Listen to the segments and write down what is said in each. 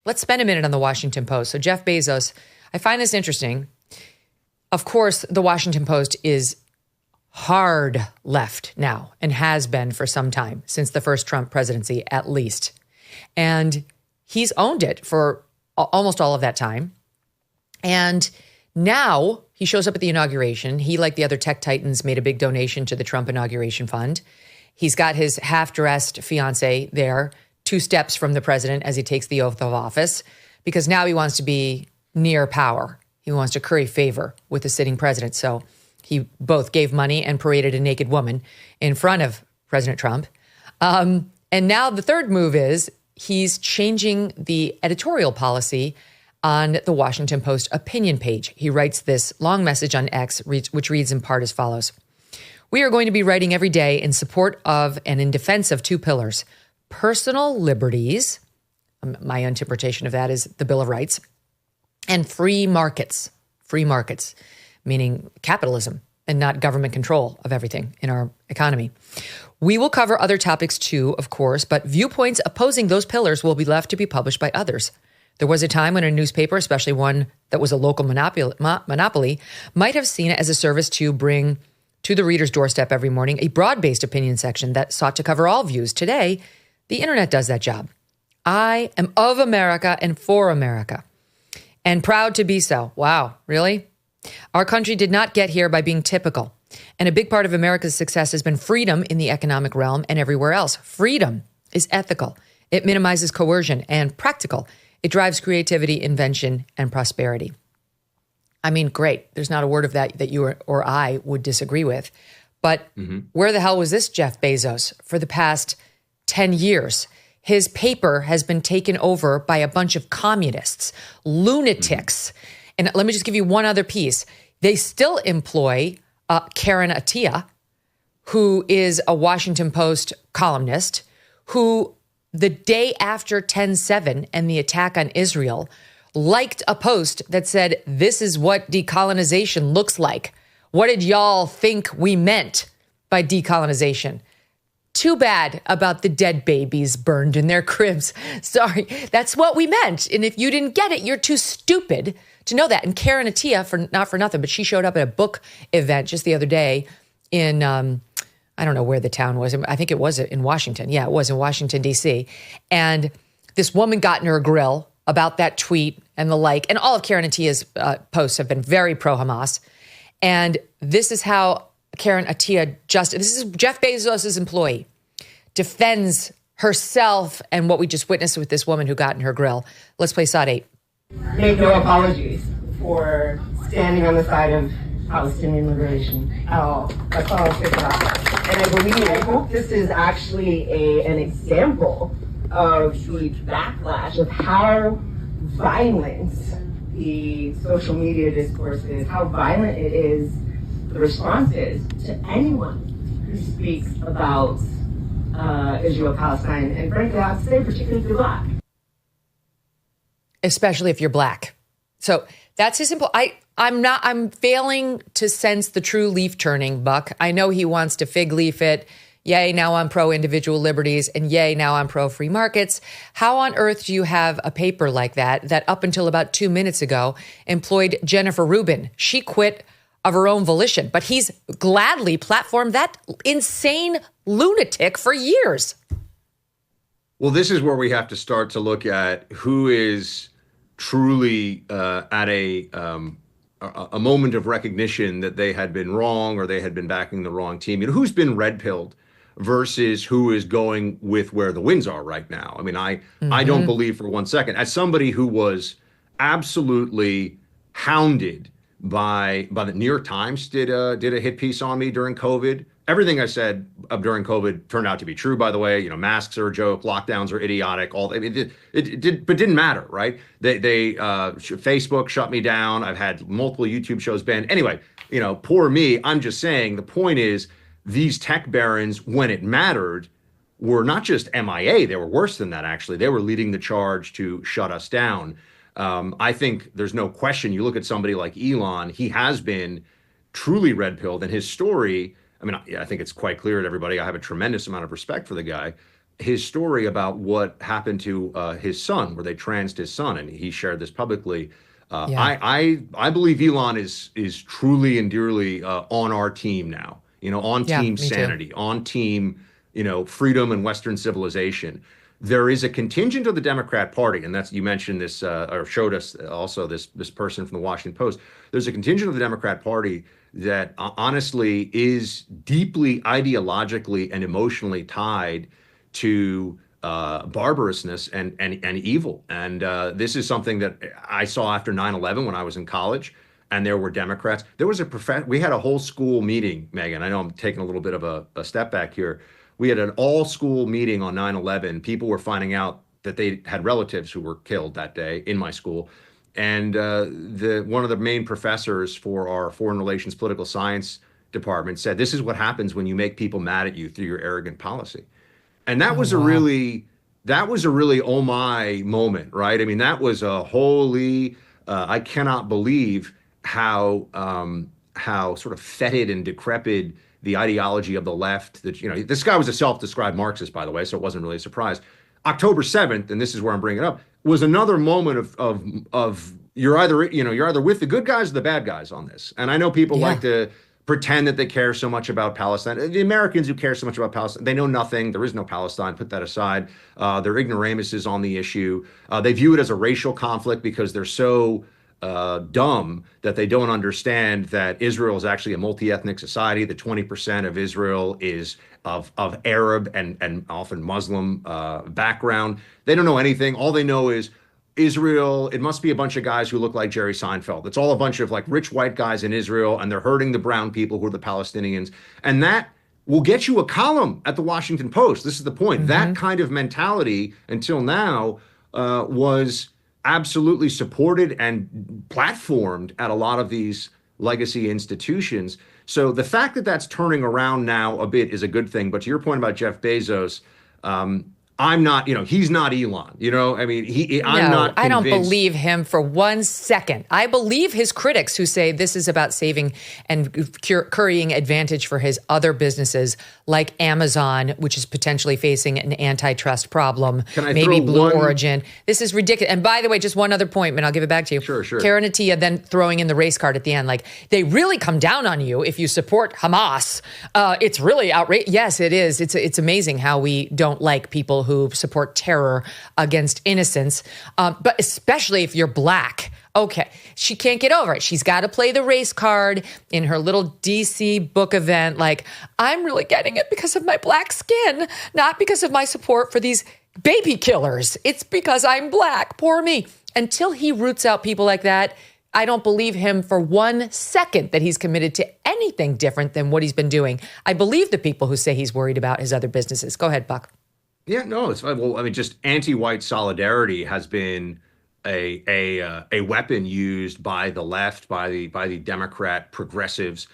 Let's spend a minute on the Washington Post. So Jeff Bezos, I find this interesting. Of course, the Washington Post is hard left now and has been for some time, since the first Trump presidency at least. And he's owned it for almost all of that time. And now he shows up at the inauguration. He, like the other tech titans, made a big donation to the Trump inauguration fund. He's got his half-dressed fiance there, 2 steps from the president as he takes the oath of office, because now he wants to be near power. He wants to curry favor with the sitting president. So he both gave money and paraded a naked woman in front of President Trump. And now the third move is he's changing the editorial policy on the Washington Post opinion page. He writes this long message on X, which reads in part as follows. We are going to be writing every day in support of and in defense of 2 pillars: personal liberties, my interpretation of that is the Bill of Rights, and free markets, meaning capitalism and not government control of everything in our economy. We will cover other topics too, of course, but viewpoints opposing those pillars will be left to be published by others. There was a time when a newspaper, especially one that was a local monopoly, might have seen it as a service to bring to the reader's doorstep every morning a broad-based opinion section that sought to cover all views. Today, the internet does that job. I am of America and for America, and proud to be so. Wow, really? Our country did not get here by being typical. And a big part of America's success has been freedom in the economic realm and everywhere else. Freedom is ethical. It minimizes coercion and practical. It drives creativity, invention, and prosperity. I mean, great. There's not a word of that you or I would disagree with. But where the hell was this Jeff Bezos for the past 10 years? His paper has been taken over by a bunch of communists, lunatics. And let me just give you one other piece. They still employ Karen Attiah, who is a Washington Post columnist, who the day after 10/7 and the attack on Israel liked a post that said, this is what decolonization looks like. What did y'all think we meant by decolonization? Too bad about the dead babies burned in their cribs. Sorry, that's what we meant. And if you didn't get it, you're too stupid to know that. And Karen Attiah, not for nothing, but she showed up at a book event just the other day in, I don't know where the town was. I think it was in Washington. Yeah, it was in Washington, D.C. And this woman got in her grill about that tweet and the like. And all of Karen Attiah's posts have been very pro-Hamas. And this is how Karen Attiah this is Jeff Bezos' employee, defends herself and what we just witnessed with this woman who got in her grill. Let's play Sod 8. Make no apologies for standing on the side of Palestinian liberation at all. That's all I'll say about that. And I hope this is actually an example of the backlash of how violent the social media discourse is, how violent it is, the response is to anyone who speaks about Israel-Palestine, and frankly, I would say particularly if you're Black. Especially if you're Black. So that's his simple. I'm failing to sense the true leaf turning, Buck. I know he wants to fig leaf it. Yay, now I'm pro individual liberties, and yay, now I'm pro free markets. How on earth do you have a paper like that up until about 2 minutes ago employed Jennifer Rubin? She quit of her own volition, but he's gladly platformed that insane lunatic for years. Well, this is where we have to start to look at who is truly at a moment of recognition that they had been wrong or they had been backing the wrong team. You know, who's been red-pilled versus who is going with where the winds are right now. I mean, I don't believe for one second, as somebody who was absolutely hounded by the New York Times did a hit piece on me during COVID. Everything I said during COVID turned out to be true, by the way. You know, masks are a joke, lockdowns are idiotic. It didn't matter, right? Facebook shut me down. I've had multiple YouTube shows banned. Anyway, you know, poor me. I'm just saying the point is these tech barons, when it mattered, were not just MIA. They were worse than that, actually. They were leading the charge to shut us down. I think there's no question. You look at somebody like Elon, he has been truly red-pilled, and his story, I mean, I think it's quite clear to everybody. I have a tremendous amount of respect for the guy. his story about what happened to his son, where they transed his son, and he shared this publicly. I believe Elon is truly and dearly on our team now. On team sanity, on team freedom and Western civilization. There is a contingent of the Democrat Party, and that's, you mentioned this or showed us also this person from the Washington Post. There's a contingent of the Democrat Party that honestly is deeply ideologically and emotionally tied to barbarousness and evil. And this is something that I saw after 9/11 when I was in college, and there were Democrats. There was we had a whole school meeting, Megyn. I know I'm taking a little bit of a step back here. We had an all-school meeting on 9/11. People were finding out that they had relatives who were killed that day in my school. And one of the main professors for our foreign relations political science department said, this is what happens when you make people mad at you through your arrogant policy. And that was a really oh my moment, right? I mean, that was a holy, I cannot believe how sort of fetid and decrepit the ideology of the left, that, this guy was a self-described Marxist, by the way, so it wasn't really a surprise. October 7th, and this is where I'm bringing it up, was another moment of you're either with the good guys or the bad guys on this. And I know people like to pretend that they care so much about Palestine. The Americans who care so much about Palestine, they know nothing. There is no Palestine. Put that aside. They're ignoramuses on the issue. They view it as a racial conflict because they're so dumb that they don't understand that Israel is actually a multi-ethnic society. The 20% of Israel is of Arab and often Muslim background. They don't know anything. All they know is Israel, it must be a bunch of guys who look like Jerry Seinfeld. It's all a bunch of like rich white guys in Israel, and they're hurting the brown people who are the Palestinians. And that will get you a column at the Washington Post. This is the point. That kind of mentality until now was absolutely supported and platformed at a lot of these legacy institutions. So the fact that that's turning around now a bit is a good thing. But to your point about Jeff Bezos, I'm not, he's not Elon, I mean, I'm not convinced. I don't believe him for 1 second. I believe his critics who say this is about saving and currying advantage for his other businesses like Amazon, which is potentially facing an antitrust problem, maybe Blue Origin. This is ridiculous. And by the way, just one other point, and I'll give it back to you. Sure. Karen Attiah then throwing in the race card at the end. Like, they really come down on you if you support Hamas. It's really outrageous. Yes, it is. It's amazing how we don't like people who support terror against innocents, but especially if you're black. Okay, she can't get over it. She's got to play the race card in her little DC book event. Like, I'm really getting it because of my black skin, not because of my support for these baby killers. It's because I'm black. Poor me. Until he roots out people like that, I don't believe him for 1 second that he's committed to anything different than what he's been doing. I believe the people who say he's worried about his other businesses. Go ahead, Buck. Yeah, no, it's fine. Well, I mean, just anti-white solidarity has been a weapon used by the left, by the Democrat progressives,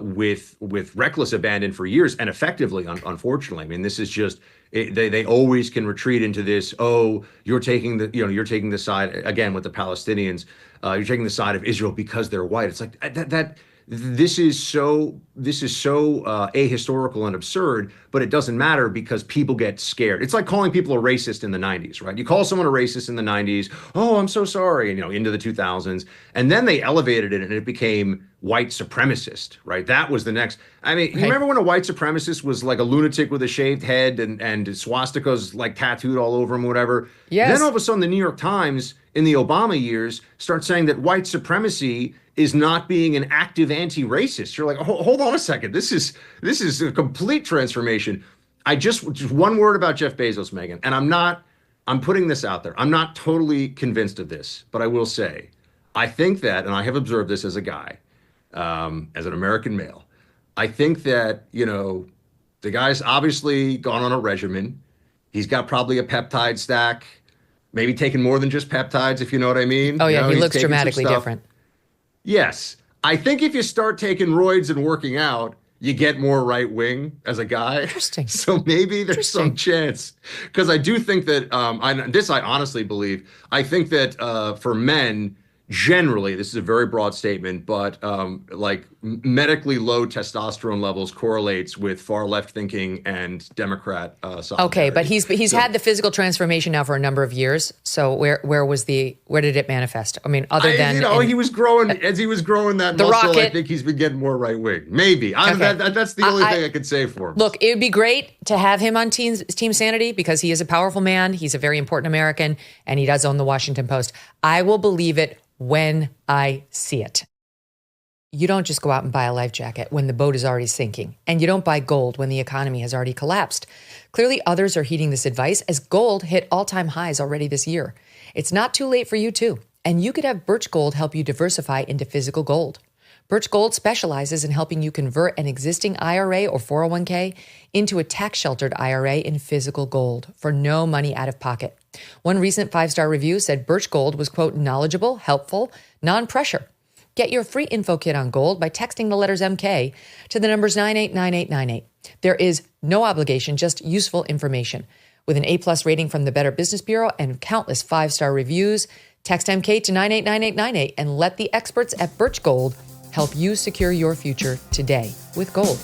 with reckless abandon for years, and effectively, unfortunately. I mean, this is just they always can retreat into this. Oh, you're taking the side again with the Palestinians. You're taking the side of Israel because they're white. It's like that. This is so ahistorical and absurd, but it doesn't matter because people get scared. It's like calling people a racist in the 90s, right? You call someone a racist in the 90s, oh, I'm so sorry, into the 2000s. And then they elevated it and it became white supremacist, right? That was the next. I mean, you remember when a white supremacist was like a lunatic with a shaved head and swastikas like tattooed all over him, whatever? Yes. Then all of a sudden the New York Times in the Obama years starts saying that white supremacy is not being an active anti-racist. You're like, hold on a second. This is a complete transformation. Just one word about Jeff Bezos, Megyn, and I'm putting this out there. I'm not totally convinced of this, but I will say, I think that, and I have observed this as a guy, as an American male, I think that, the guy's obviously gone on a regimen. He's got probably a peptide stack, maybe taken more than just peptides, if you know what I mean. Oh yeah, he looks dramatically different. Yes. I think if you start taking roids and working out, you get more right wing as a guy. Interesting. So maybe there's some chance. Because I do think that, I honestly believe, I think that for men, generally, this is a very broad statement, but like medically low testosterone levels correlates with far left thinking and Democrat solidarity. Okay, but he's had the physical transformation now for a number of years. So where did it manifest? I mean, other than he was growing as he was growing that the muscle. rocket. I think he's been getting more right wing. Maybe that's the only thing I could say for him. Look, it would be great to have him on Team Sanity because he is a powerful man. He's a very important American, and he does own the Washington Post. I will believe it when I see it. You don't just go out and buy a life jacket when the boat is already sinking, and you don't buy gold when the economy has already collapsed. Clearly, others are heeding this advice as gold hit all-time highs already this year. It's not too late for you too, and you could have Birch Gold help you diversify into physical gold. Birch Gold specializes in helping you convert an existing IRA or 401k into a tax-sheltered IRA in physical gold for no money out of pocket. One recent 5-star review said Birch Gold was, quote, knowledgeable, helpful, non-pressure. Get your free info kit on gold by texting the letters MK to the numbers 989898. There is no obligation, just useful information. With an A+ rating from the Better Business Bureau and countless 5-star reviews, text MK to 989898 and let the experts at Birch Gold help you secure your future today with gold.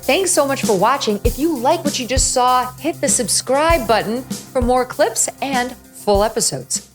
Thanks so much for watching. If you like what you just saw, hit the subscribe button for more clips and full episodes.